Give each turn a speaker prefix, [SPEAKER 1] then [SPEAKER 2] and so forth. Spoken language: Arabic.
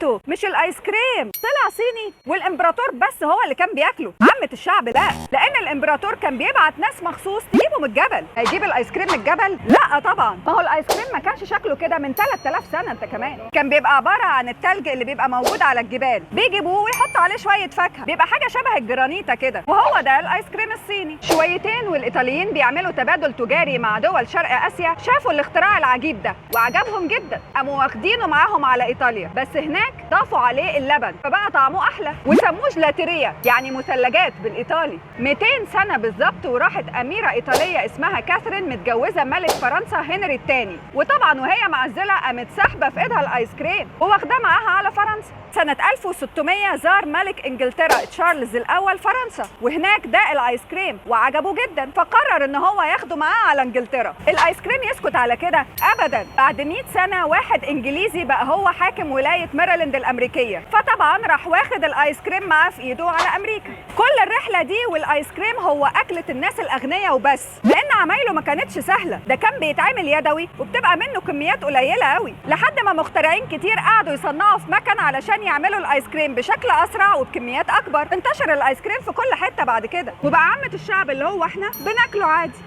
[SPEAKER 1] برضو مش الايس كريم طلع صيني والامبراطور بس هو اللي كان بياكله، عامة الشعب لا، لان الامبراطور كان بيبعت ناس مخصوص تجيبه من الجبل. هيجيب الايس كريم من الجبل؟ لا طبعا، ما هو الايس كريم ما كانش شكله كده من 3000 سنه. انت كمان كان بيبقى عباره عن التلج اللي بيبقى موجود على الجبال، بيجيبوه ويحطوا عليه شويه فاكهه، بيبقى حاجه شبه الجرانيتا كده، وهو ده الايس كريم الصيني. شويتين والايطاليين بيعملوا تبادل تجاري مع دول شرق اسيا، شافوا الاختراع العجيب ده وعجبهم جدا، قاموا واخدينه معاهم على ايطاليا، بس هناك ضافوا عليه اللبن فبقى طعمه احلى، وسموه جلاتيريا يعني مثلجات بالايطالي. 200 سنه بالظبط وراحت اميره ايطاليه اسمها كاثرين متجوزه ملك فرنسا هنري الثاني، وطبعا وهي معزله قامت ساحبه في ايدها الايس كريم وواخداه معاها على فرنسا. سنة 1600 زار ملك انجلترا تشارلز الاول فرنسا، وهناك داق الايس كريم وعجبه جدا، فقرر ان هو ياخده معاه على انجلترا. الايس كريم يسكت على كده ابدا، بعد 100 سنة واحد انجليزي بقى هو حاكم ولاية ميريلاند الامريكية، فطبعا راح واخد الايس كريم معاه في ايده على امريكا. كل الرحلة دي والايس كريم هو اكلة الناس الاغنياء وبس، لان عمايله ما كانتش سهلة، ده كان بيتعمل يدوي وبتبقى منه كميات قليلة قوي، لحد ما مخترعين كتير قعدوا يصنعوا في مكن علشان يعملوا الايس كريم بشكل اسرع وبكميات اكبر. انتشر الايس كريم في كل حته بعد كده، وبقى عامه الشعب اللي هو احنا بناكله عادي.